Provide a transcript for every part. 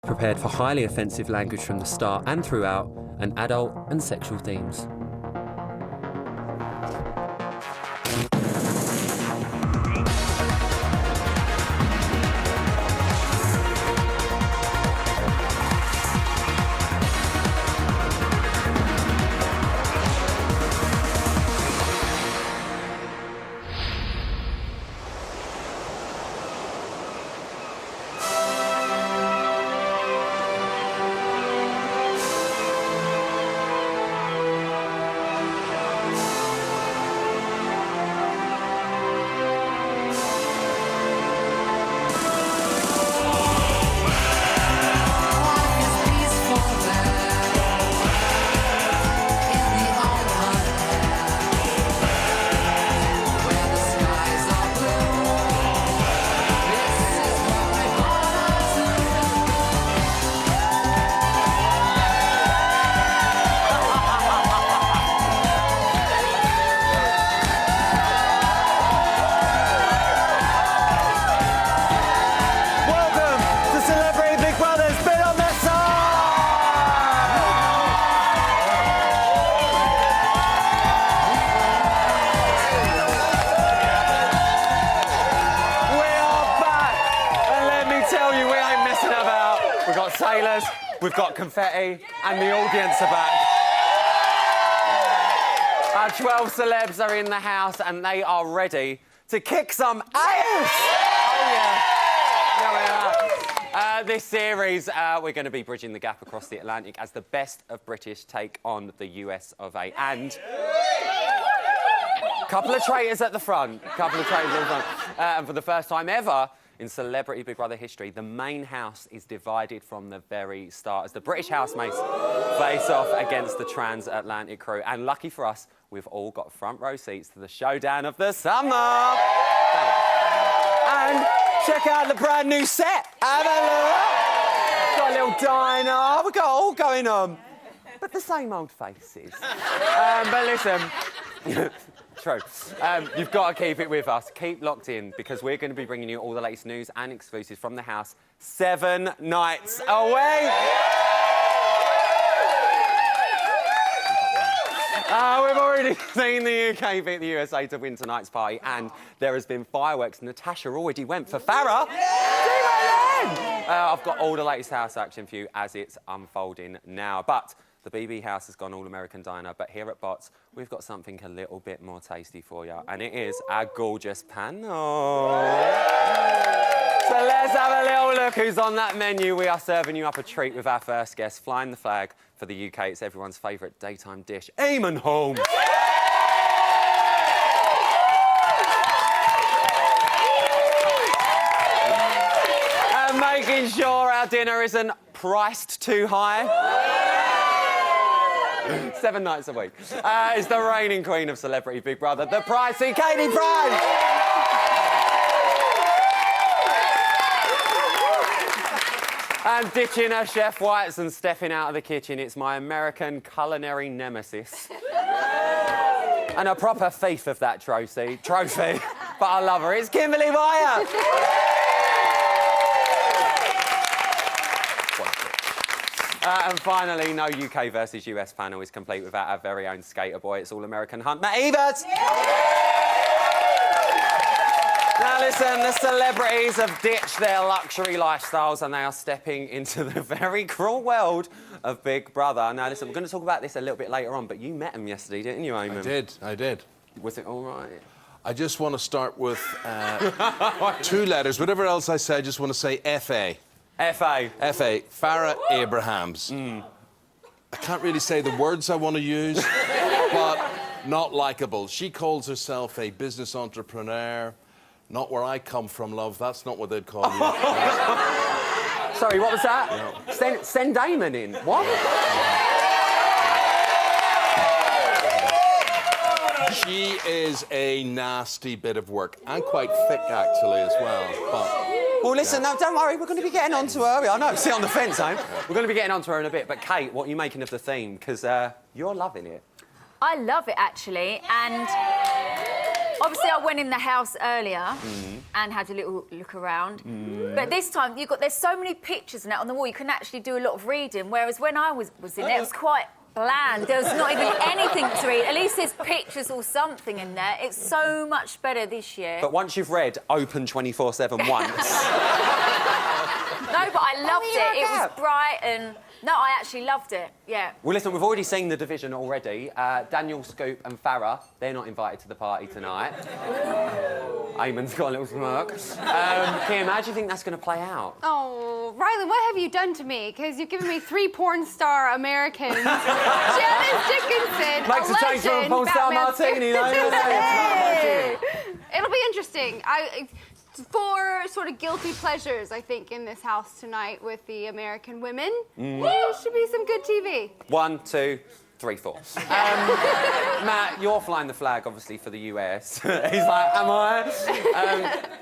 prepared for highly offensive language from the start and throughout, and adult and sexual themes. Sailors, we've got confetti, and the audience are back. Our 12 celebs are in the house, and they are ready to kick some ass! Oh, yeah. There we are. This series, we're going to be bridging the gap across the Atlantic as the best of British take on the US of A. And a couple of traitors at the front. And for the first time ever in Celebrity Big Brother history, the main house is divided from the very start as the British housemates face off against the transatlantic crew. And lucky for us, we've all got front row seats to the showdown of the summer. And check out the brand new set. Have a look. Got a little diner. We've got all going on. But the same old faces. But listen... True. You've got to keep it with us. Keep locked in, because we're going to be bringing you all the latest news and exclusives from the house 7 nights a week. We've already seen the UK beat the USA to win tonight's party, and there has been fireworks. Natasha already went for Farrah. I've got all the latest house action for you as it's unfolding now. But the BB house has gone all-American diner, but here at Bots, we've got something a little bit more tasty for you, and it is our gorgeous panel. So let's have a little look who's on that menu. We are serving you up a treat with our first guest, flying the flag for the UK. It's everyone's favourite daytime dish, Eamon Holmes. And making sure our dinner isn't priced too high. 7 nights a week. Is the reigning queen of Celebrity Big Brother, the pricey Katie Price! And ditching her Chef Whites and stepping out of the kitchen, it's my American culinary nemesis. And a proper thief of that trophy, but I love her. It's Kimberly Wyatt! And finally, no UK versus US panel is complete without our very own skater boy. It's all-American Hunt, Matt Evers! Now listen, the celebrities have ditched their luxury lifestyles and they are stepping into the very cruel world of Big Brother. Now listen, we're going to talk about this a little bit later on, but you met him yesterday, didn't you, Eamon? I did. Was it all right? I just want to start with 2 letters. Whatever else I say, I just want to say F.A. F.A. F.A. Farrah Abrahams. I can't really say the words I want to use, but not likeable. She calls herself a business entrepreneur. Not where I come from, love. That's not what they'd call you. Sorry, what was that? No. Send Damon in. What? She is a nasty bit of work, and quite thick, actually, as well. But... Well, listen, no, don't worry, we're going to be getting on to her. I know, sit on the fence, eh? We're going to be getting on to her in a bit. But, Kate, what are you making of the theme? Because you're loving it. I love it, actually, and Obviously, I went in the house earlier and had a little look around. But this time, there's so many pictures and that on the wall, you can actually do a lot of reading, whereas when I was in there, it was quite bland. There was not even anything to read. At least there's pictures or something in there. It's so much better this year. But once you've read Open 24/7 once... No, but I loved it. It was bright and... No, I actually loved it, yeah. Well, listen, we've already seen the division already. Daniel, Scoop and Farah, they're not invited to the party tonight. Eamon's got a little smirk. Kim, how do you think that's going to play out? Oh, Riley, what have you done to me? Because you've given me 3 porn star Americans. Janice Dickinson, Makes a change from a porn star martini, though. Hey! It'll be interesting. 4 sort of guilty pleasures, I think, in this house tonight with the American women. Should be some good TV. 1, 2, 3, 4. Matt, you're flying the flag, obviously, for the US. He's like, am I?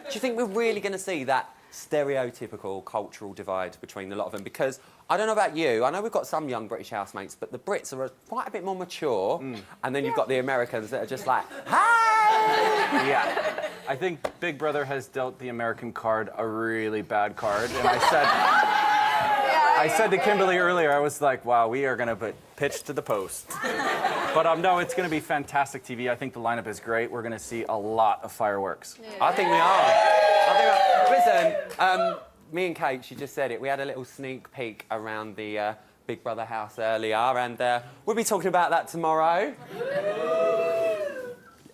Do you think we're really going to see that stereotypical cultural divide between a lot of them? Because I don't know about you, I know we've got some young British housemates, but the Brits are quite a bit more mature, and then you've got the Americans that are just like, hi! Yeah. I think Big Brother has dealt the American card a really bad card, and I said to Kimberly earlier, I was like, wow, we are going to put pitch to the post. But no, it's going to be fantastic TV. I think the lineup is great. We're going to see a lot of fireworks. Yeah. I think we are. Listen, me and Kate, she just said it, we had a little sneak peek around the Big Brother house earlier, and we'll be talking about that tomorrow.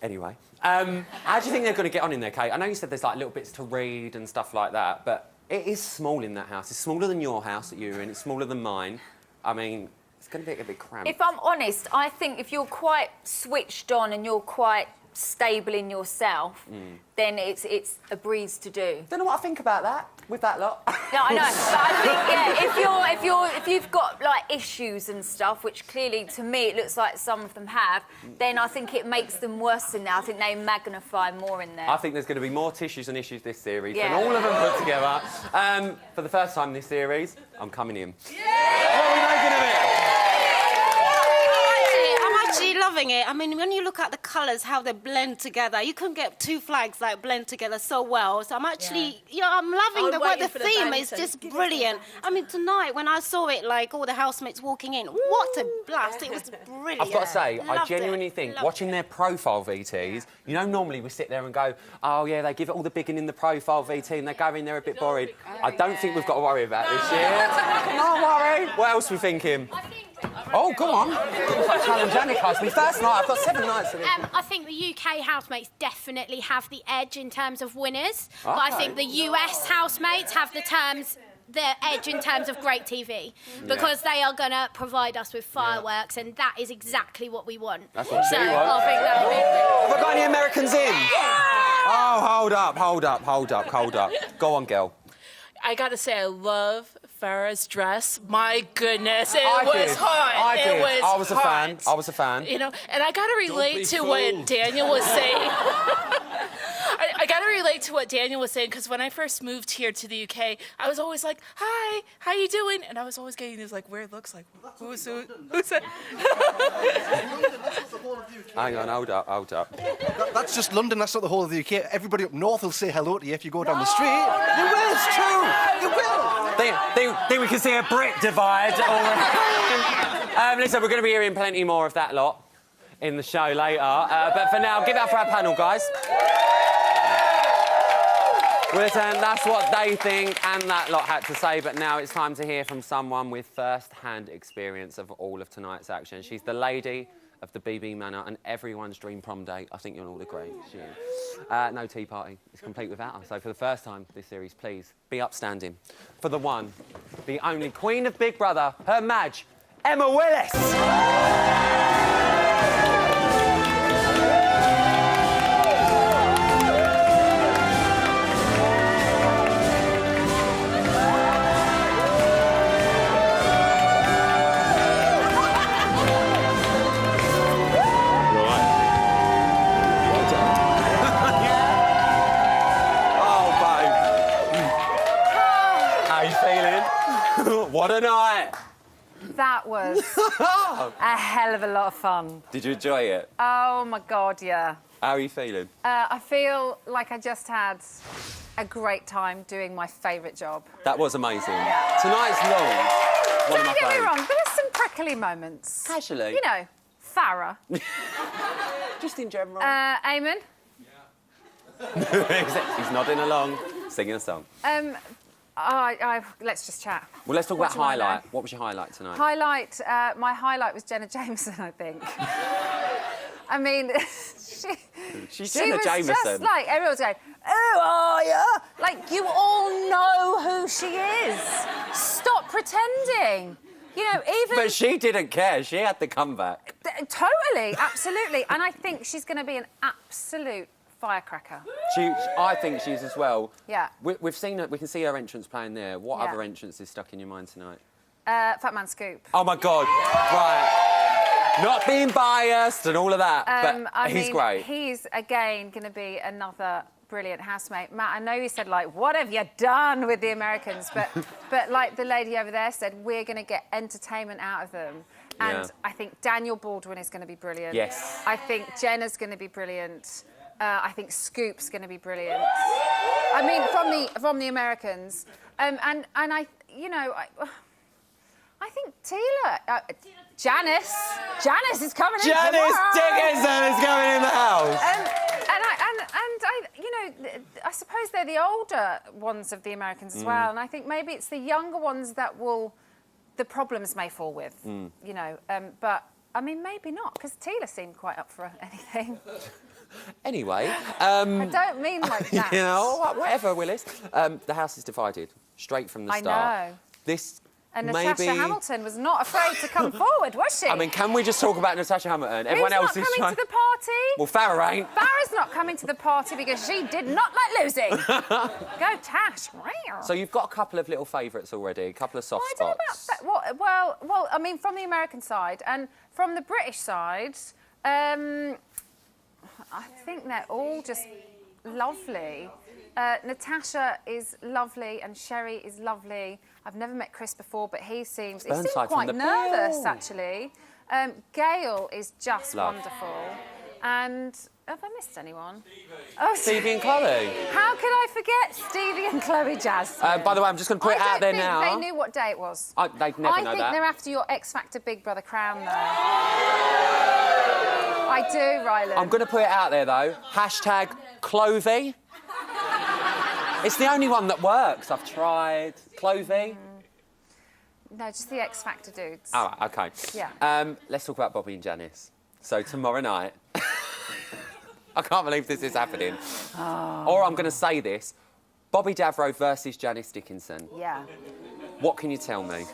Anyway, how do you think they're going to get on in there, Kate? I know you said there's like little bits to read and stuff like that, but it is small in that house. It's smaller than your house that you're in. It's smaller than mine. I mean, it's going to be a bit cramped. If I'm honest, I think if you're quite switched on and you're quite stable in yourself, then it's a breeze to do. Don't know what I think about that with that lot. No, I know, but I think if you've got like issues and stuff, which clearly to me it looks like some of them have, then I think it makes them worse than that. I think they magnify more in there. I think there's going to be more tissues and issues this series than all of them put together. For the first time this series, I'm coming in. Yeah! What are we making of it? I'm actually loving it. I mean, when you look at the colours, how they blend together, you couldn't get 2 flags like blend together so well. So I'm actually, I'm loving the theme is just brilliant. I mean, tonight when I saw it, like all the housemates walking in, what a blast! It was brilliant. I've got to say, I genuinely think watching their profile VTs, you know, normally we sit there and go, oh yeah, they give it all the bigging in the profile VT, and they go in there a bit boring. I don't think we've got to worry about this year. Not worry. What else are we thinking? Oh, go on. Challenge Annika. It's my first night. I've got 7 nights of it. I think the UK housemates definitely have the edge in terms of winners, but I think the US housemates have the edge in terms of great TV, because they are going to provide us with fireworks, and that is exactly what we want. That's what she wants. I think that would be... Have I got any Americans in? Oh, hold up. Go on, girl. I gotta say, I love Farah's dress. My goodness, it I was hot. did. I was a fan. You know, and I gotta relate to what Daniel was saying. I gotta relate to what Daniel was saying, because when I first moved here to the UK, I was always like, hi, how you doing? And I was always getting these like weird looks, like, who's that? Hang on, hold up. That's just London, that's not the whole of the UK. Everybody up north will say hello to you if you go down the street. They will, it's true. They will. Think we can see a Brit divide already. Listen, we're going to be hearing plenty more of that lot in the show later. But for now, give it up for our panel, guys. Well, listen, that's what they think and that lot had to say, but now it's time to hear from someone with first-hand experience of all of tonight's action. She's the lady of the BB Manor and everyone's dream prom date. I think you'll all agree. She is. No tea party. It's complete without her. So for the first time this series, please be upstanding for the one, the only Queen of Big Brother, Her Madge, Emma Willis. What a night! That was a hell of a lot of fun. Did you enjoy it? Oh, my God, yeah. How are you feeling? I feel like I just had a great time doing my favourite job. That was amazing. Tonight's long. Don't get me wrong, there are some prickly moments. Casually. You know, Farah. Just in general. Eamon. He's nodding along, singing a song. Let's just chat. Well, let's talk What about do I know? highlight. What was your highlight tonight? My highlight was Jenna Jameson, I think. I mean, She's she Jenna was Jameson. just like, everyone was going, "Who are you?" Like, you all know who she is. Stop pretending. You know, even... But she didn't care. She had the comeback. Totally, absolutely. And I think she's going to be an absolute firecracker. I think she's as well. Yeah. We've seen her. We can see her entrance playing there. What Yeah. other entrance is stuck in your mind tonight? Fat Man Scoop. Oh my God! Right. Not being biased and all of that, but he's great. He's again going to be another brilliant housemate. Matt, I know you said, like, what have you done with the Americans? But like the lady over there said, we're going to get entertainment out of them. And I think Daniel Baldwin is going to be brilliant. Yes. I think Jenna's going to be brilliant. I think Scoop's going to be brilliant. I mean, from the Americans. And I, you know, I think Tila, Janice is coming in tomorrow. Janice Dickinson is coming in the house. And I, you know, I suppose they're the older ones of the Americans as well. And I think maybe it's the younger ones that the problems may fall with, you know. But, I mean, maybe not, because Tila seemed quite up for anything. Anyway. I don't mean like that. You know, whatever, Willis. The house is divided, straight from the start. I know. This And maybe... Natasha Hamilton was not afraid to come forward, was she? I mean, can we just talk about Natasha Hamilton? Everyone else is coming to the party? Well, Farrah ain't. Farrah's not coming to the party because she did not like losing. Go Tash. So you've got a couple of little favourites already, a couple of soft spots. I don't know about that. Well, I mean, from the American side and from the British side, I think they're all just lovely. Natasha is lovely and Sherry is lovely. I've never met Chris before, but he seems quite nervous, actually. Gail is just wonderful. And have I missed anyone? Oh, Stevie and Chloe. How could I forget Stevie and Chloe Jasmine? By the way, I'm just going to put it out there now. They knew what day it was. They'd never know that. I think they're after your X Factor Big Brother crown, though. I do, Ryland. I'm going to put it out there, though. Hashtag Clovey. It's the only one that works. I've tried. Clovey. No, just the X Factor dudes. All right, OK. Yeah. Let's talk about Bobby and Janice. So tomorrow night... I can't believe this is happening. Oh. Or I'm going to say this. Bobby Davro versus Janice Dickinson. Yeah. What can you tell me?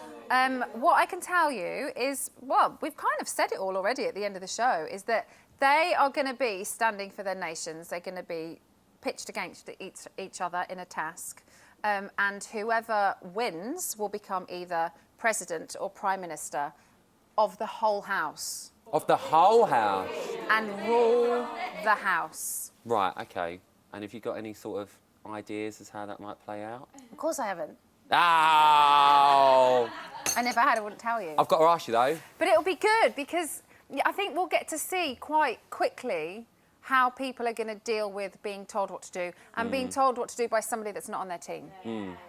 What I can tell you is, well, we've kind of said it all already at the end of the show, is that they are going to be standing for their nations. They're going to be pitched against each other in a task. And whoever wins will become either president or prime minister of the whole house. Of the whole house? And rule the house. Right, OK. And have you got any sort of ideas as how that might play out? Of course I haven't. Oh! And if I had, I wouldn't tell you. I've got to ask you, though. But it'll be good, because I think we'll get to see quite quickly how people are going to deal with being told what to do and being told what to do by somebody that's not on their team.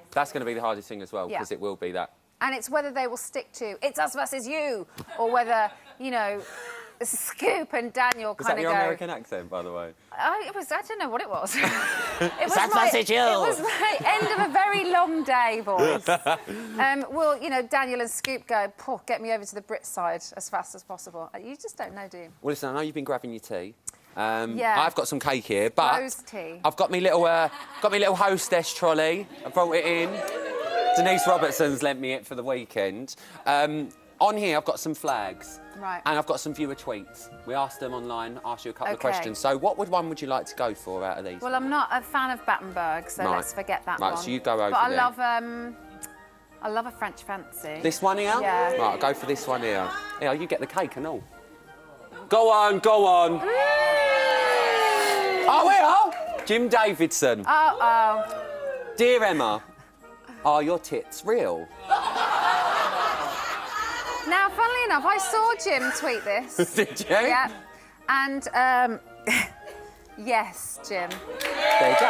That's going to be the hardest thing as well, because it will be that. And it's whether they will stick to, it's us versus you, or whether, you know, Scoop and Daniel kind of go... Was that your American accent, by the way? I don't know what it was. It was my end of a very long day, boys. Well, you know, Daniel and Scoop go, get me over to the Brit side as fast as possible. You just don't know, do you? Well, listen, I know you've been grabbing your tea. Yeah. I've got some cake here, but... Rose tea. I've got me little hostess trolley. I brought it in. Denise Robertson's lent me it for the weekend. On here, I've got some flags. Right. And I've got some viewer tweets. We asked them online, asked you a couple of questions. So what one would you like to go for out of these? Well, I'm not a fan of Battenberg, so let's forget that one. Right, so you go over there. But I love a French fancy. This one here? Yeah. Right, I'll go for this one here. Here, you get the cake and all. Go on, go on. Oh, we are. Jim Davidson. Oh. Dear Emma, are your tits real? Now, funnily enough, I saw Jim tweet this. Did you? Yeah. And Yes, Jim. There you go.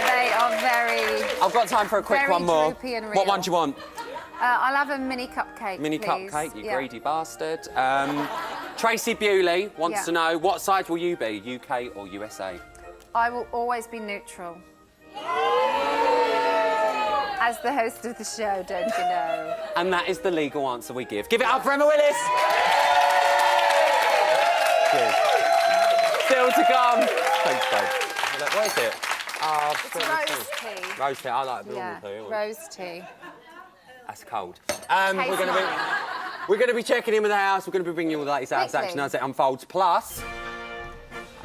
They are very... I've got time for a quick very one more. droopy and What real. one do you want? I'll have a mini cupcake, Mini please. cupcake, you Yeah. greedy bastard. Tracy Bewley wants Yeah. to know, what side will you be, UK or USA? I will always be neutral. As the host of the show, don't you know? And that is the legal answer we give. Give it up for Emma Willis! Cheers. Still to come. Thanks, babe. What is it? Oh, It's rose tea. Rose tea, I like normal Yeah, tea. rose tea. That's cold. We're going to be checking in with the house. We're going to be bringing you all the latest house action as it unfolds. Plus,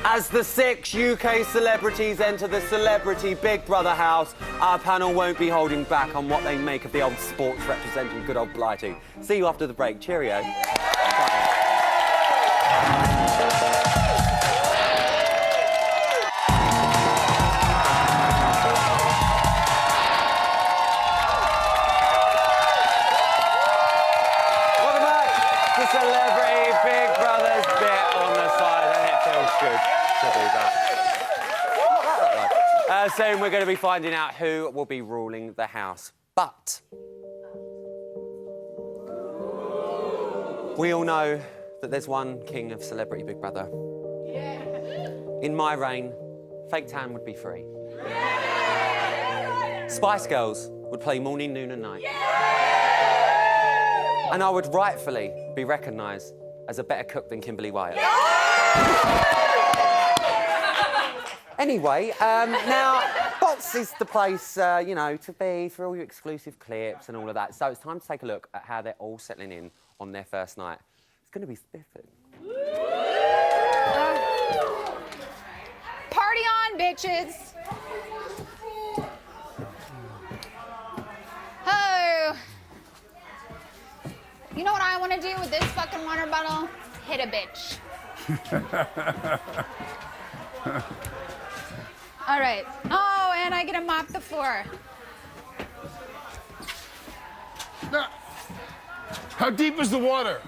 as the 6 UK celebrities enter the Celebrity Big Brother house, our panel won't be holding back on what they make of the old sports representing good old Blighty. See you after the break. Cheerio. Celebrity Big Brother's bit on the side, and it feels good to do that. Soon we're going to be finding out who will be ruling the house. But we all know that there's one king of Celebrity Big Brother. In my reign, fake tan would be free. Spice Girls would play morning, noon and night. And I would rightfully be recognised as a better cook than Kimberly Wyatt. Anyway, now, Bots is the place, you know, to be for all your exclusive clips and all of that. So it's time to take a look at how they're all settling in on their first night. It's going to be spiffy. Party on, bitches. Oh. You know what I want to do with this fucking water bottle? Hit a bitch. All right. Oh, and I get to mop the floor. Now, how deep is the water?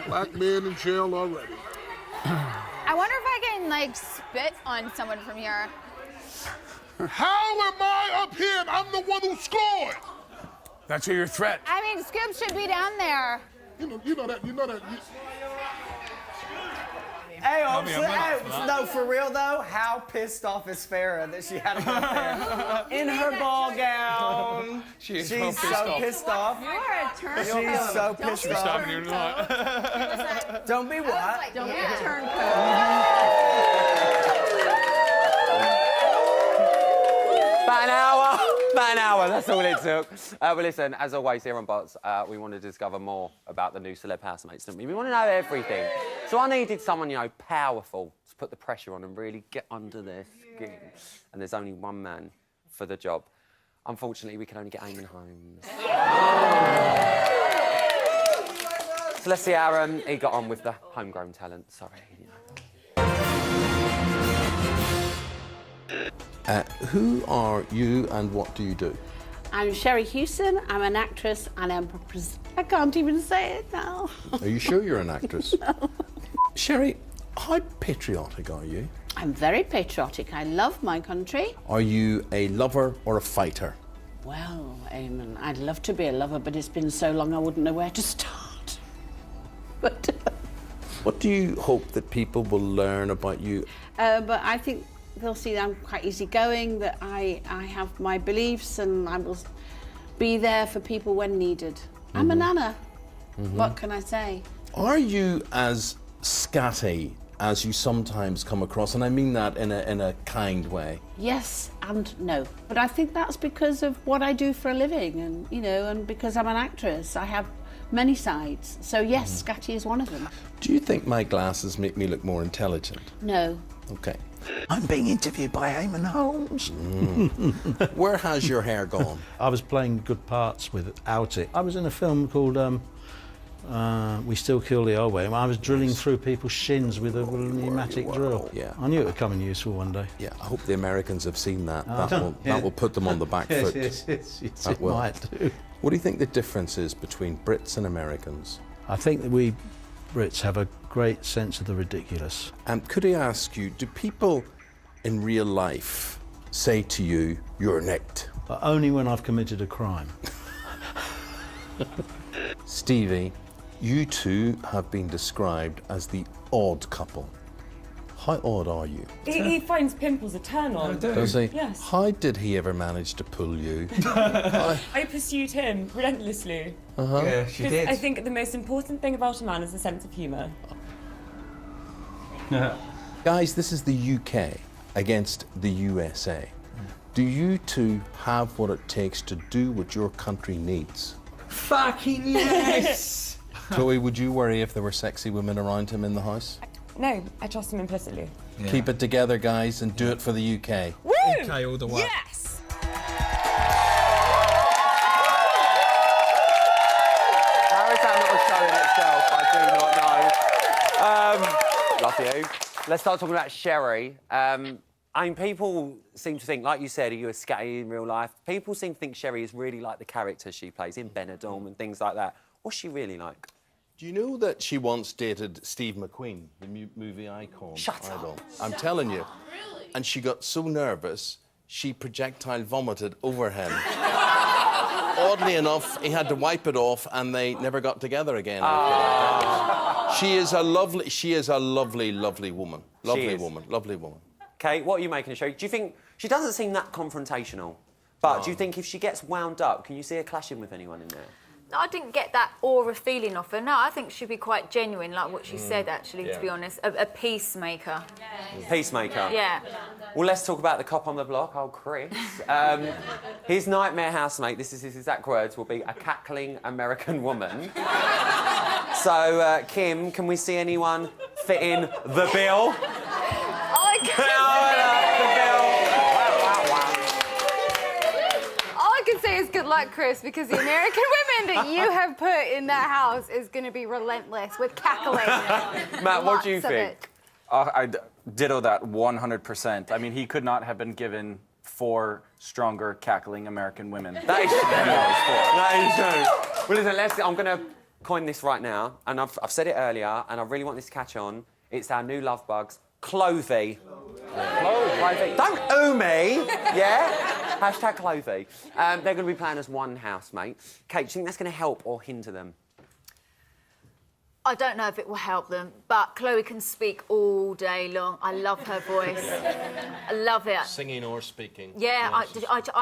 Black man in jail already. I wonder if I can, like, spit on someone from here. How am I up here? I'm the one who scored. That's your threat. I mean, Scoop should be down there. You know that. Hey, no, for real though, how pissed off is Farrah that she had to go there in her ball gown? She's so pissed off. You are a turncoat. She's so pissed off. Don't be what? Don't be a turncoat. About an hour, that's all it took. Well, listen, as always here on Bots, we want to discover more about the new celeb housemates, didn't we? We want to know everything. So I needed someone, you know, powerful to put the pressure on and really get under their skin. And there's only one man for the job. Unfortunately, we can only get Eamon Holmes. So let's see how he got on with the homegrown talent. Sorry. Who are you and what do you do? I'm Sherry Houston. I'm an actress and I can't even say it now. Are you sure you're an actress? No. Sherry, how patriotic are you? I'm very patriotic. I love my country. Are you a lover or a fighter? Well, Eamon, I'd love to be a lover, but it's been so long I wouldn't know where to start. But what do you hope that people will learn about you? But I think they'll see that I'm quite easygoing, that I have my beliefs and I will be there for people when needed. I'm a nana. What can I say? Are you as scatty as you sometimes come across? And I mean that in a kind way. Yes and no. But I think that's because of what I do for a living and, you know, and because I'm an actress. I have many sides. So yes, scatty is one of them. Do you think my glasses make me look more intelligent? No. Okay. I'm being interviewed by Eamon Holmes. Where has your hair gone? I was playing good parts without it. I was in a film called We Still Kill the Old Way. I was drilling through people's shins with a pneumatic drill. Yeah. I knew it would come in useful one day. Yeah, I hope the Americans have seen that. That will put them on the back foot. Yes, that it might do. What do you think the difference is between Brits and Americans? I think that we Brits have a great sense of the ridiculous. Could I ask you, do people in real life say to you, you're nicked? But only when I've committed a crime. Stevie, you two have been described as the odd couple. How odd are you? He finds pimples a turn on. Does he? Yes. How did he ever manage to pull you? I pursued him relentlessly. Yeah, she did. I think the most important thing about a man is a sense of humour. Guys, this is the UK against the USA. Do you two have what it takes to do what your country needs? Fucking yes! Chloe, would you worry if there were sexy women around him in the house? No, I trust him implicitly. Yeah. Keep it together, guys, and do it for the UK. Woo! UK all the way. Yes! How is that not a show in itself? I do not know. Love you. Let's start talking about Sherry. I mean, people seem to think, like you said, are you a scatty in real life? People seem to think Sherry is really like the character she plays in Benidorm and things like that. What's she really like? Do you know that she once dated Steve McQueen, the movie icon? Shut idol? up. I'm telling you. Really? And she got so nervous, she projectile vomited over him. Oddly enough, he had to wipe it off, and they never got together again. She is a lovely, lovely woman. Lovely woman. Kate, what are you making of Sherry? Do you think she doesn't seem that confrontational? But do you think if she gets wound up, can you see her clashing with anyone in there? No, I didn't get that aura feeling off her. No, I think she'd be quite genuine, like what she said, actually, to be honest. A peacemaker. Peacemaker? Yeah. Well, let's talk about the cop on the block, old Chris. His nightmare housemate, this is his exact words, will be a cackling American woman. So, Kim, can we see anyone fit in the bill? I can say it's good luck, Chris, because the American women that you have put in that house is going to be relentless with cackling. Matt, what do you think? I ditto that 100%. I mean, he could not have been given 4 stronger, cackling American women. That is true. That is true. Well, listen, I'm going to coin this right now, and I've said it earlier, and I really want this to catch on. It's our new love bugs, Clovey. Clovey. Don't ooh me, yeah? Hashtag Clovey. They're going to be playing as one housemate. Kate, do you think that's going to help or hinder them? I don't know if it will help them, but Chloe can speak all day long. I love her voice. I love it. Singing or speaking. Yeah, I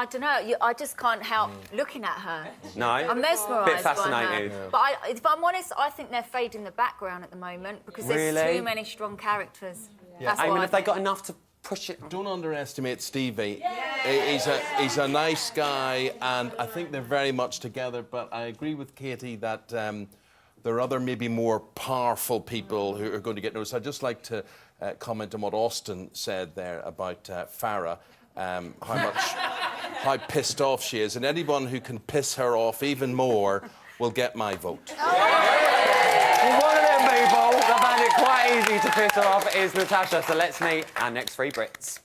don't know. I just can't help looking at her. No? I'm mesmerised Bit fascinated. by her. But if I'm honest, I think they're fading the background at the moment because there's too many strong characters. Yeah. That's I mean, why have they got enough to push it? Don't underestimate Stevie. He's a nice guy, and I think they're very much together, but I agree with Katie that there are other maybe more powerful people who are going to get noticed. I'd just like to comment on what Austin said there about Farah, how pissed off she is, and anyone who can piss her off even more will get my vote. Well, one of them people that found it quite easy to piss her off is Natasha, so let's meet our next 3 Brits.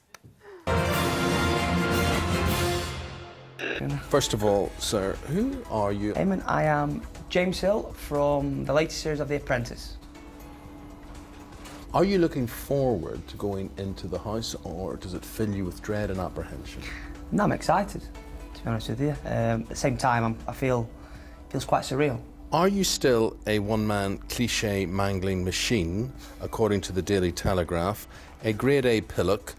First of all, sir, who are you? Eamon, I am James Hill from the latest series of The Apprentice. Are you looking forward to going into the house, or does it fill you with dread and apprehension? No, I'm excited, to be honest with you. At the same time, I feels quite surreal. Are you still a one-man cliché mangling machine, according to the Daily Telegraph, a grade A pillock,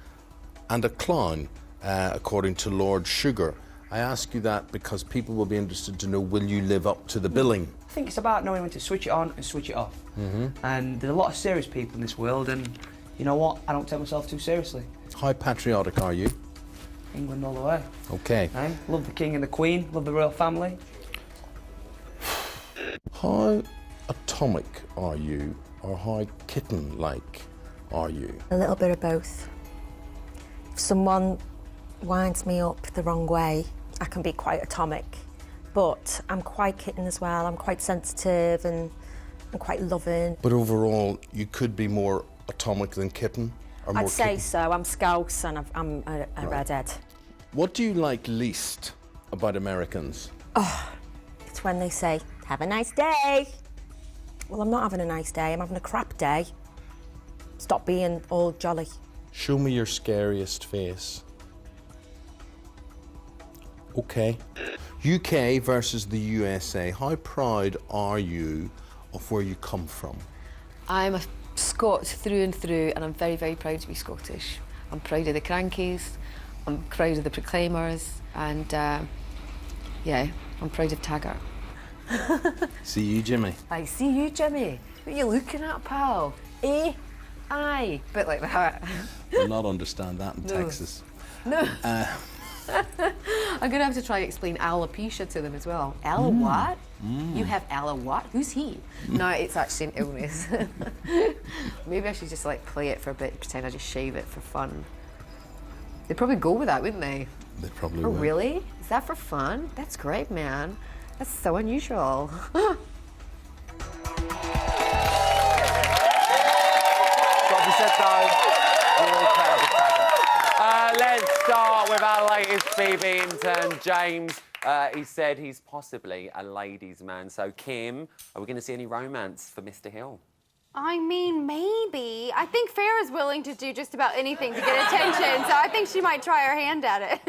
and a clown, according to Lord Sugar? I ask you that because people will be interested to know, will you live up to the billing? I think it's about knowing when to switch it on and switch it off. And there's a lot of serious people in this world, and you know what? I don't take myself too seriously. How patriotic are you? England all the way. Okay. Love the King and the Queen, love the royal family. How atomic are you, or how kitten-like are you? A little bit of both. If someone winds me up the wrong way, I can be quite atomic, but I'm quite kitten as well. I'm quite sensitive and I'm quite loving. But overall, you could be more atomic than kitten? Or more I'd say kitten? so. I'm Scouse and I'm a redhead. What do you like least about Americans? Oh, it's when they say, "Have a nice day." well, I'm not having a nice day, I'm having a crap day. Stop being all jolly. Show me your scariest face. Okay. UK versus the USA. How proud are you of where you come from? I'm a Scot through and through, and I'm very, very proud to be Scottish. I'm proud of the Crankies, I'm proud of the Proclaimers, and yeah, I'm proud of Taggart. See you, Jimmy. I see you, Jimmy. What are you looking at, pal? Eh? Aye. Bit like that. We'll not understand that in No. Texas. No. I'm going to have to try to explain alopecia to them as well. Aloe what? You have aloe what? Who's he? No, it's actually an illness. Maybe I should just like play it for a bit, pretend I just shave it for fun. They'd probably go with that, wouldn't they? They probably Oh, would. really? Is that for fun? That's great, man. That's so unusual. Let's start with our latest BB intern, James. He said he's possibly a ladies' man. So, Kim, are we going to see any romance for Mr. Hill? I mean, maybe. I think Farrah's willing to do just about anything to get attention, so I think she might try her hand at it.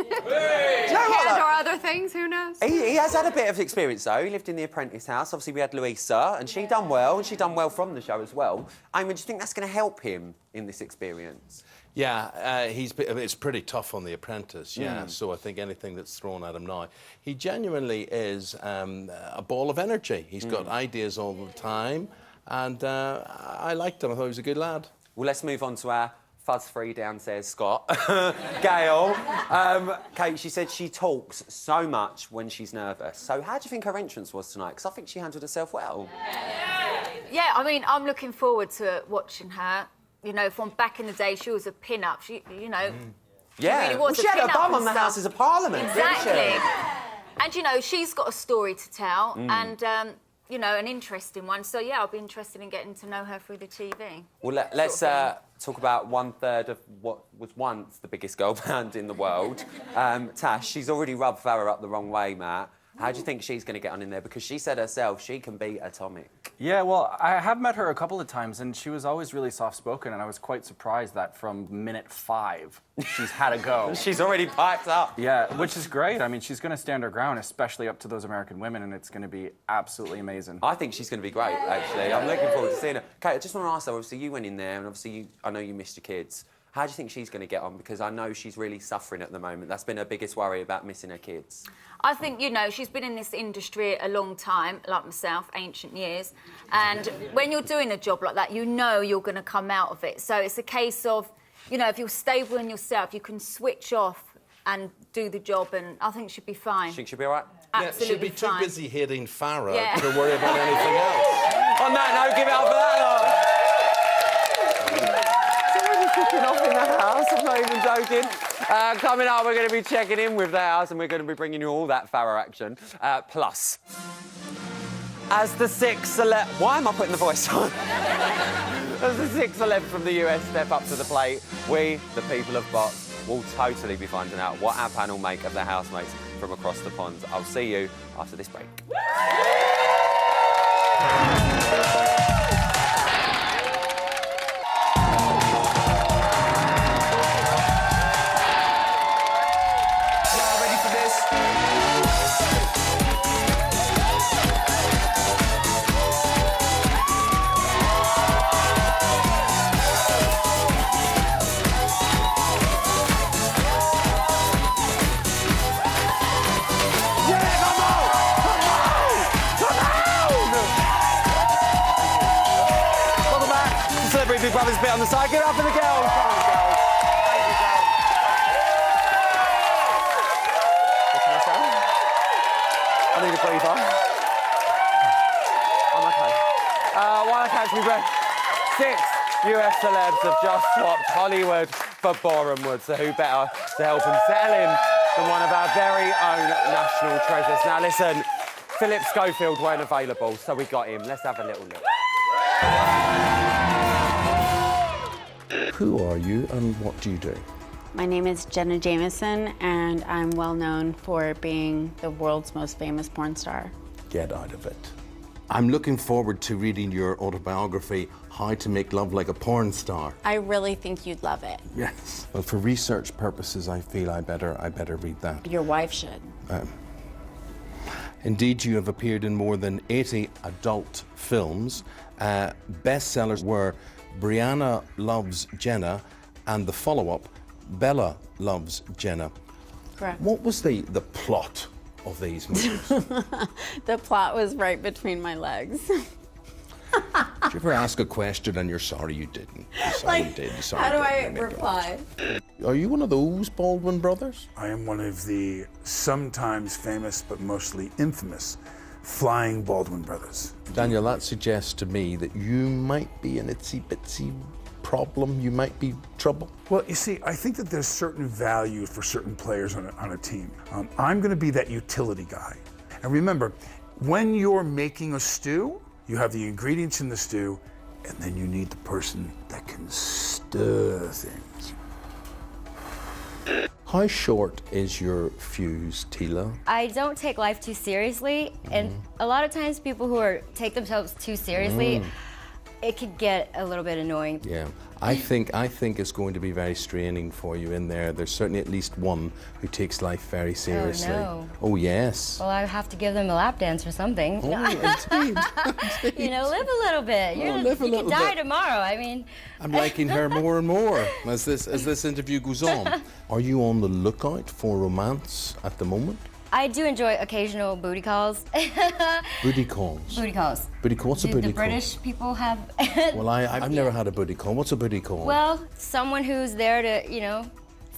Hand or other things, who knows? He has had a bit of experience, though. He lived in the Apprentice house. Obviously, we had Louisa, and she done well, and she done well from the show as well. I mean, do you think that's going to help him in this experience? Yeah, it's pretty tough on The Apprentice, yeah. So I think anything that's thrown at him now. He genuinely is a ball of energy. He's got ideas all the time, and I liked him. I thought he was a good lad. Well, let's move on to our fuzz-free downstairs Scott. Gail. Kate, she said she talks so much when she's nervous. So how do you think her entrance was tonight? Because I think she handled herself well. Yeah, I mean, I'm looking forward to watching her. You know, from back in the day, she was a pin-up. She, you know, Yeah, she really was well, she a had her pin-up bum on and the stuff. Houses of Parliament, Exactly. didn't she? And, you know, she's got a story to tell and, you know, an interesting one. So, yeah, I'll be interested in getting to know her through the TV. Well, let's talk about 1/3 of what was once the biggest girl band in the world. Tash, she's already rubbed Farrah up the wrong way, Matt. How do you think she's going to get on in there? Because she said herself she can be atomic. Yeah, well, I have met her a couple of times, and she was always really soft-spoken, and I was quite surprised that from minute 5, she's had a go. She's already piped up. Yeah, which is great. I mean, she's going to stand her ground, especially up to those American women, and it's going to be absolutely amazing. I think she's going to be great, actually. I'm looking forward to seeing her. Kate, I just want to ask her, obviously, you went in there, and obviously, I know you missed your kids. How do you think she's going to get on? Because I know she's really suffering at the moment. That's been her biggest worry about missing her kids. I think, you know, she's been in this industry a long time, like myself, ancient years. And when you're doing a job like that, you know you're going to come out of it. So it's a case of, you know, if you're stable in yourself, you can switch off and do the job, and I think she'll be fine. Think she'll be all right? Absolutely she'd be fine. too busy hating Farrah Yeah. to worry about anything else. On that note, give it up for that lot. Somebody's cooking off in the house, I'm not even joking. Coming up, we're going to be checking in with the house and we're going to be bringing you all that Farrah action. Plus, as the 6th celeb... Why am I putting the voice on? As the 6th celeb from the US step up to the plate, we, the people of Bots, will totally be finding out what our panel make of their housemates from across the pond. I'll see you after this break. Big Brother's bit on the side. Give it up for the girls. Come on, girls. Thank you, girls. What can I say? I need a breather. I'm okay. While I catch me breath, 6 US celebs have just swapped Hollywood for Borehamwood, so who better to help them settle in than one of our very own national treasures. Now, listen, Philip Schofield weren't available, so we got him. Let's have a little look. Who are you and what do you do? My name is Jenna Jameson, and I'm well known for being the world's most famous porn star. Get out of it. I'm looking forward to reading your autobiography, How to Make Love Like a Porn Star. I really think you'd love it. Yes. Well, for research purposes, I feel I better read that. Your wife should. Indeed, you have appeared in more than 80 adult films. Bestsellers were Brianna Loves Jenna and the follow-up, Bella Loves Jenna. Correct. What was the plot of these movies? The plot was right between my legs. Did you ever ask a question and you're sorry you didn't? You're sorry you did. You're sorry How do you I didn't. reply? Are you one of those Baldwin brothers? I am one of the sometimes famous but mostly infamous Flying Baldwin brothers. Daniel, that suggests to me that you might be an itsy-bitsy problem, you might be trouble. Well, you see, I think that there's certain value for certain players on a team. I'm going to be that utility guy. And remember, when you're making a stew, you have the ingredients in the stew, and then you need the person that can stir things. How short is your fuse, Tila? I don't take life too seriously, and a lot of times people who take themselves too seriously, it could get a little bit annoying. Yeah, I think it's going to be very straining for you in there. There's certainly at least one who takes life very seriously. no. Oh, yes. Well, I have to give them a lap dance or something. Indeed. You know, live a little bit. You could die tomorrow. I mean, I'm liking her more and more as this interview goes on. Are you on the lookout for romance at the moment? I do enjoy occasional booty calls. Booty calls. Booty calls. Booty call? What's a Do booty the call? British people have? Well, I've never had a booty call. What's a booty call? Well, someone who's there to, you know,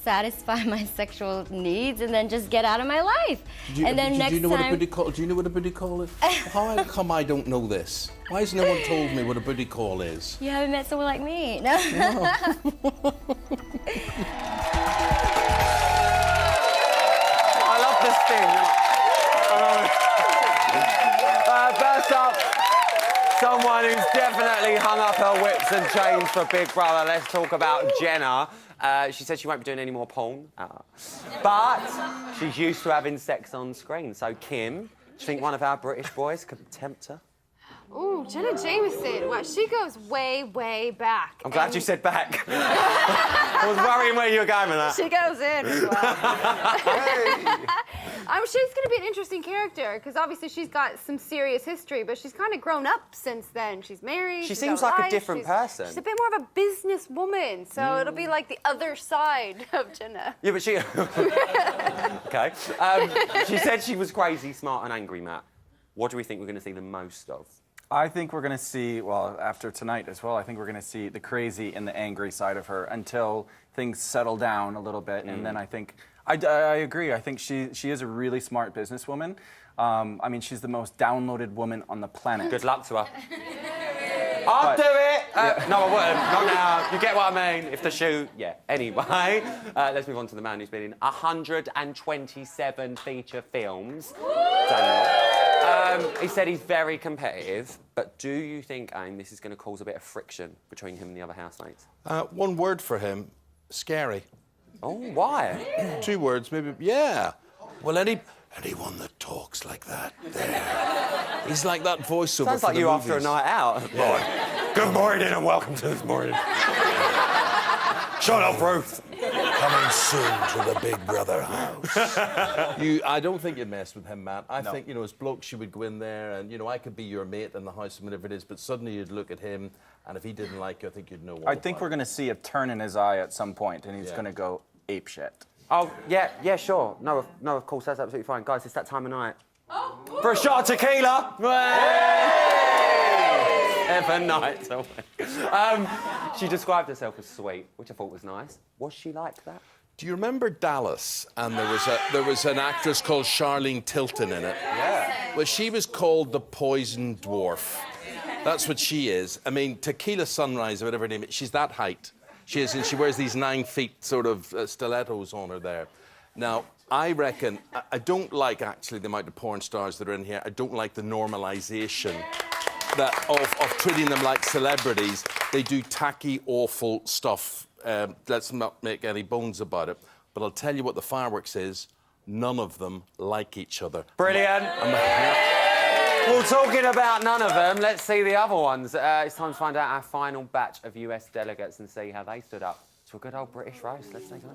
satisfy my sexual needs and then just get out of my life. Do you know time, what a booty call? Do you know what a booty call is? How come I don't know this? Why has no one told me what a booty call is? you haven't met someone like me. No. I love this thing. First up, someone who's definitely hung up her whips and chains for Big Brother. Let's talk about Jenna. She said she won't be doing any more porn. But she's used to having sex on screen. So, Kim, do you think one of our British boys could tempt her? Ooh, Jenna Jameson. Wow, she goes way, way back. I'm glad you said back. I was worrying where you were going with that. She goes in as well. She's going to be an interesting character because obviously she's got some serious history, but she's kind of grown up since then. She's married. She seems like a different person. She's a bit more of a businesswoman, so it'll be like the other side of Jenna. Yeah, but she... OK. She said she was crazy, smart and angry, Matt. What do we think we're going to see the most of? I think we're going to see, well, after tonight as well, I think we're going to see the crazy and the angry side of her until things settle down a little bit. And then I think, I agree, I think she is a really smart businesswoman. I mean, she's the most downloaded woman on the planet. Good luck to her. I'll do it! No, I wouldn't. Not now. You get what I mean? If the shoe... Yeah. Anyway, let's move on to the man who's been in 127 feature films. Daniel. He said he's very competitive, but do you think, Aim, this is going to cause a bit of friction between him and the other housemates? One word for him, scary. Oh, why? 2 words, maybe, yeah. Well, anyone that talks like that, there. He's like that voiceover. Sounds like you after a night out. Yeah. Good morning and welcome to This Morning. Shut up, Ruth. Coming soon to the Big Brother house. I don't think you'd mess with him, Matt. I think, you know, as blokes, you would go in there and, you know, I could be your mate in the house and whatever it is, but suddenly you'd look at him and if he didn't like you, I think you'd know what. I think we're going to see a turn in his eye at some point and he's going to go apeshit. Oh, yeah, sure. No, of course, that's absolutely fine. Guys, it's that time of night. For a shot of tequila! Every night. She described herself as sweet, which I thought was nice. Was she like that? Do you remember Dallas? And there was an actress called Charlene Tilton in it. Yeah. Well, she was called the Poison Dwarf. That's what she is. I mean, Tequila Sunrise or whatever her name is, she's that height. She is, and she wears these 9 feet sort of stilettos on her there. Now, I reckon, I don't like actually the amount of porn stars that are in here. I don't like the normalisation of treating them like celebrities. They do tacky, awful stuff. Let's not make any bones about it. But I'll tell you what the fireworks is. None of them like each other. Brilliant. Well, talking about none of them, let's see the other ones. It's time to find out our final batch of US delegates and see how they stood up to a good old British roast. Let's take a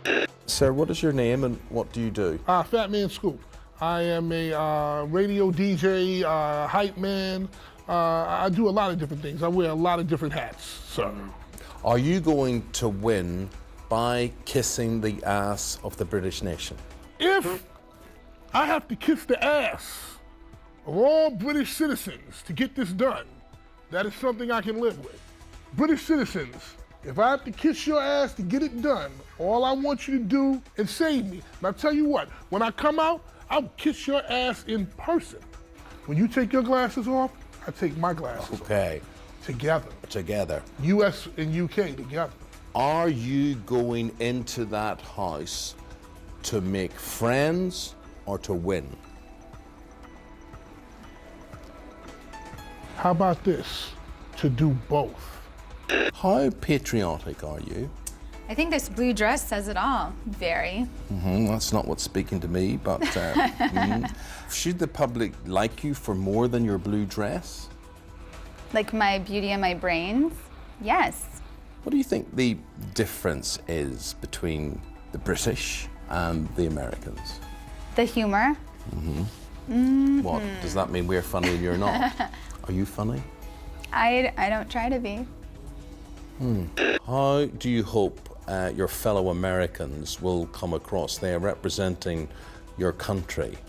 look. Sir, what is your name and what do you do? Fat Man Scoop. I am a radio DJ, hype man. I do a lot of different things. I wear a lot of different hats, sir. Are you going to win by kissing the ass of the British nation? If I have to kiss the ass of all British citizens to get this done, that is something I can live with. British citizens, if I have to kiss your ass to get it done, all I want you to do is save me. And I'll tell you what, when I come out, I'll kiss your ass in person. When you take your glasses off, I take my glasses off. Okay. Together. Together. US and UK together. Are you going into that house to make friends or to win? How about this? To do both. How patriotic are you? I think this blue dress says it all. Very. That's not what's speaking to me, but should the public like you for more than your blue dress? Like my beauty and my brains? Yes. What do you think the difference is between the British and the Americans? The humor. What? Does that mean we're funny and you're not? Are you funny? I don't try to be. How do you hope your fellow Americans will come across? They are representing your country.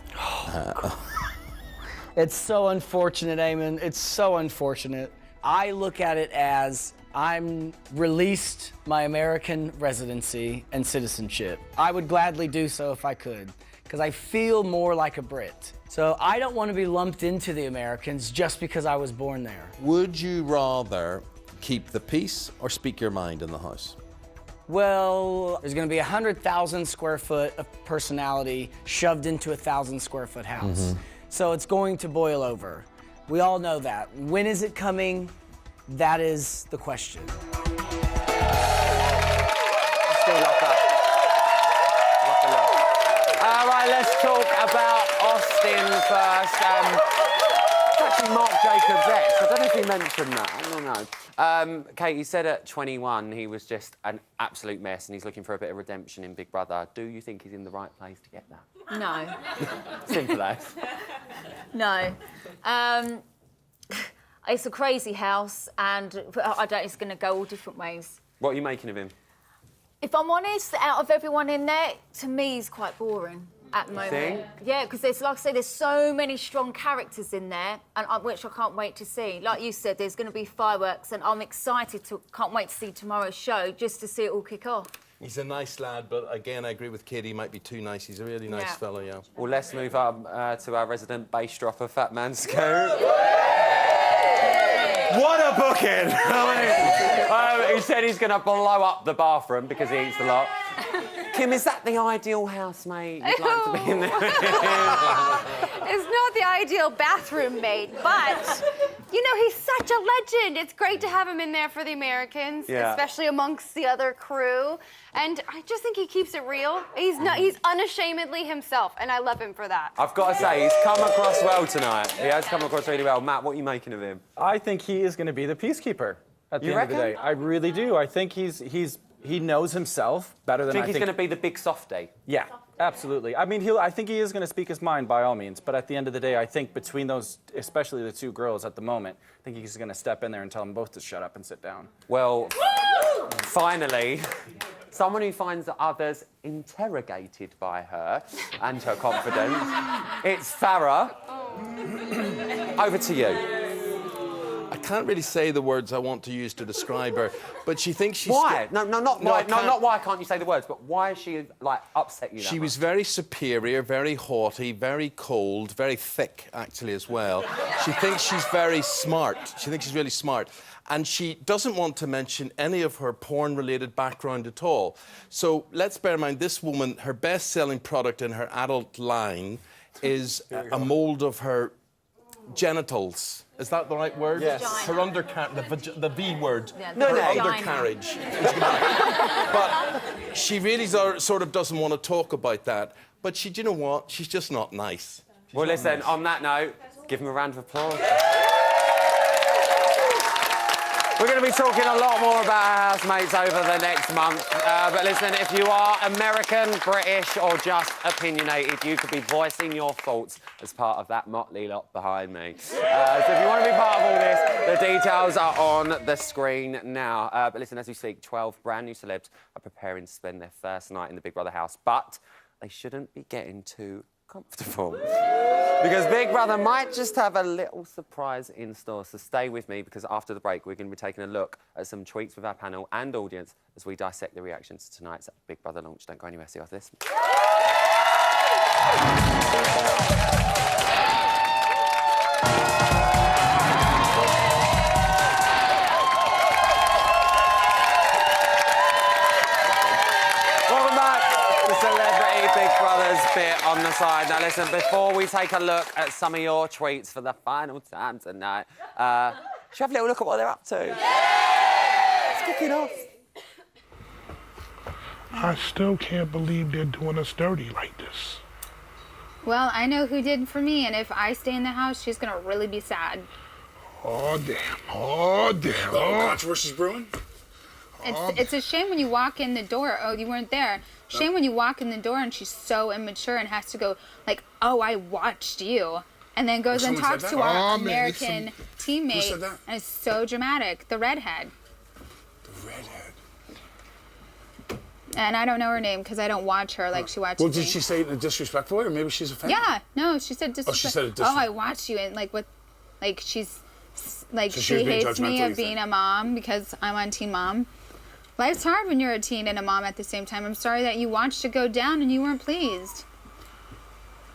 It's so unfortunate, Eamon. It's so unfortunate. I look at it as I'm released my American residency and citizenship. I would gladly do so if I could, because I feel more like a Brit. So I don't want to be lumped into the Americans just because I was born there. Would you rather keep the peace or speak your mind in the house? Well, there's going to be 100,000 square foot of personality shoved into a 1,000 square foot house. So it's going to boil over. We all know that. When is it coming? That is the question. Still lock up. All right, let's talk about Austin first. It's actually Mark Jacobs' ex. I don't know if he mentioned that. I don't know. Kate, he said at 21 he was just an absolute mess and he's looking for a bit of redemption in Big Brother. Do you think he's in the right place to get that? No. Simple as. No. It's a crazy house, and I don't. It's going to go all different ways. What are you making of him? If I'm honest, out of everyone in there, to me, he's quite boring at the moment. Think? Yeah, because there's, like I say, there's so many strong characters in there, and which I can't wait to see. Like you said, there's going to be fireworks, and I'm excited to. Can't wait to see tomorrow's show just to see it all kick off. He's a nice lad, but again, I agree with Katie, he might be too nice. He's a really nice fella, yeah. Well, let's move up to our resident bass dropper, Fat Man Scoop. What a booking! He said he's going to blow up the bathroom because he eats a lot. Kim, is that the ideal housemate you'd like to be in there? It's not the ideal bathroom mate, but, you know, he's such a legend. It's great to have him in there for the Americans, especially amongst the other crew. And I just think he keeps it real. He's unashamedly himself, and I love him for that. I've got to say, he's come across well tonight. He has come across really well. Matt, what are you making of him? I think he is going to be the peacekeeper at the end of the day. I really do. I think he knows himself better than I think. Think he's going to be the big softie? Yeah, absolutely. I mean, I think he is going to speak his mind by all means, but at the end of the day, I think between those, especially the two girls at the moment, I think he's going to step in there and tell them both to shut up and sit down. Well, finally, someone who finds the others interrogated by her and her confidence. It's Farah. Over to you. I can't really say the words I want to use to describe her, but she thinks she's... Why? Not why can't you say the words, but why is she, like, upset you that She much? was very superior, very haughty, very cold, very thick, actually, as well. She thinks she's very smart. She thinks she's really smart. And she doesn't want to mention any of her porn-related background at all. So let's bear in mind, this woman, her best-selling product in her adult line is a mould of her genitals. Is that the right word? Yes. Her undercarriage, the V word. Yeah, Her undercarriage. But she really sort of doesn't want to talk about that. but do you know what? She's just not nice. Well, listen, on that note, give him a round of applause. We're going to be talking a lot more about our housemates over the next month. But listen, if you are American, British, or just opinionated, you could be voicing your thoughts as part of that motley lot behind me. So if you want to be part of all this, the details are on the screen now. But listen, as we speak, 12 brand new celebs are preparing to spend their first night in the Big Brother house. But they shouldn't be getting too comfortable. Because Big Brother might just have a little surprise in store. So stay with me, because after the break, we're going to be taking a look at some tweets with our panel and audience as we dissect the reactions to tonight's Big Brother launch. Don't go anywhere, see after this. Welcome back to Celebrity Big Brother's bit on the side. Now listen, before we take a look at some of your tweets for the final time tonight, should we have a little look at what they're up to? Let's kick it off. I still can't believe they're doing us dirty like this. Well, I know who did for me, and if I stay in the house, she's gonna really be sad. Oh, damn. Oh, damn. Oh. Controversy's brewing? It's a shame when you walk in the door. Oh, you weren't there. Shame when you walk in the door and she's so immature and has to go like, "Oh, I watched you," and then goes and talks to our American teammate. Who said that? And it's so dramatic. The redhead. The redhead. And I don't know her name because I don't watch her like she watches Well, did me. she say it in a disrespectful way, or maybe she's a fan? Yeah, no, she said disrespect. Oh, she said it Oh, I watched you, and like what, like she's like So she she was being hates me judgmental, you of being think? a mom because I'm on Teen Mom. Life's hard when you're a teen and a mom at the same time. I'm sorry that you watched it go down and you weren't pleased.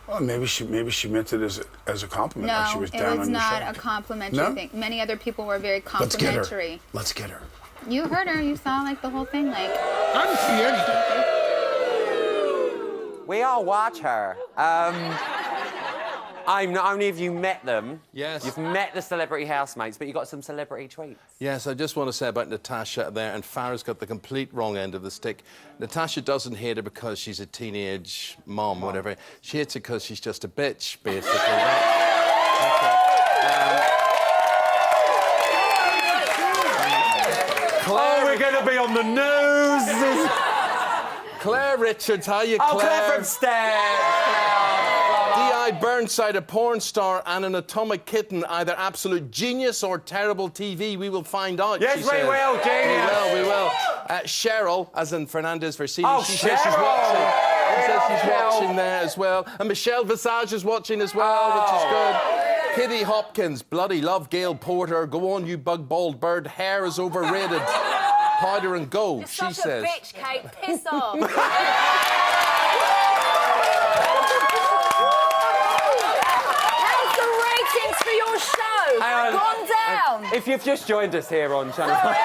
Well, maybe she meant it as a compliment. Like she No, was it down was on your not show. a complimentary No? thing. Many other people were very Let's get her. complimentary. Let's get her. You heard her. You saw like the whole thing. Like I didn't see anything. We all watch her. Not only have you met them, yes, you've met the celebrity housemates, but you got some celebrity tweets. Yes, I just want to say about Natasha there, and Farah's got the complete wrong end of the stick. Natasha doesn't hate her because she's a teenage mom, whatever. She hates her because she's just a bitch, basically. That's it. Claire, we're going to be on the news. Claire Richards, how you, Oh, Claire? Claire from Stairs. D.I. Burnside, a porn star and an atomic kitten, either absolute genius or terrible TV. We will find out. Yes, she we says. will, genius. We will. Cheryl, as in Fernandez Versini, Oh, she says she's Cheryl. watching. She says she's Cheryl. watching there as well. And Michelle Visage is watching as well, which is good. Kitty Hopkins, bloody love Gail Porter. Go on, you bug bald bird. Hair is overrated. Powder and go, You're she such says. a bitch, Kate. Piss off. How's the ratings for your show? Hang on. Gone down. If you've just joined us here on Channel 5,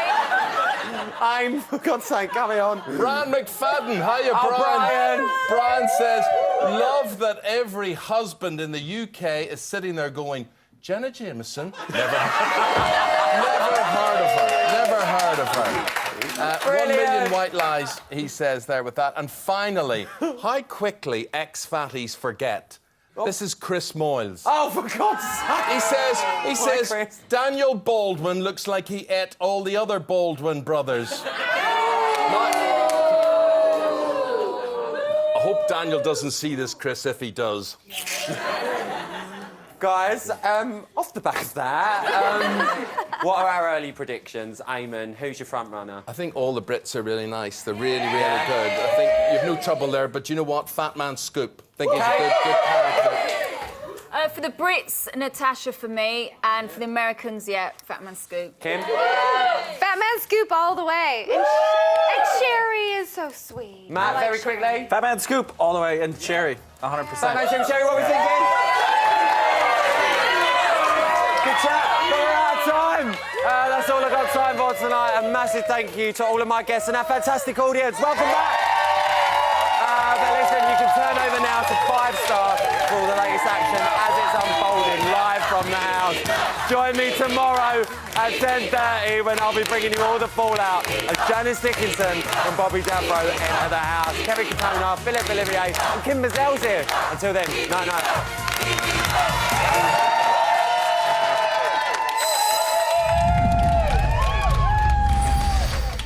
I'm, for God's sake, carry on. Brian McFadden, hiya, Oh, Brian. Brian says, love that every husband in the UK is sitting there going, Jenna Jameson? Never heard of her. Never heard of her. 1 million white lies, he says there with that. And finally, how quickly ex-fatties forget. This is Chris Moyles. Oh, for God's sake! He says, Chris. Daniel Baldwin looks like he ate all the other Baldwin brothers. I hope Daniel doesn't see this, Chris, if he does. Guys, off the back of that, what are our early predictions? Eamon, who's your front runner? I think all the Brits are really nice. They're really, really good. I think you've no trouble there, but you know what? Fat Man Scoop. I think he's a good character. For the Brits, Natasha for me, and for the Americans, yeah, Fat Man Scoop. Kim? Fat Man Scoop all the way. And Sherry is so sweet. Matt, very quickly. Fat Man Scoop all the way, and Cherry, 100%. Fat Man Scoop, Sherry, what are we thinking? Good chat, but we're out of time. That's all I've got time for tonight. A massive thank you to all of my guests and our fantastic audience. Welcome back. But listen, you can turn over now to 5-star for all the latest action as it's unfolding live from the house. Join me tomorrow at 10:30 when I'll be bringing you all the fallout as Janice Dickinson and Bobby Jafro enter the house. Kevin Katona, Philip Olivier and Kim Mazel's here. Until then, night-night.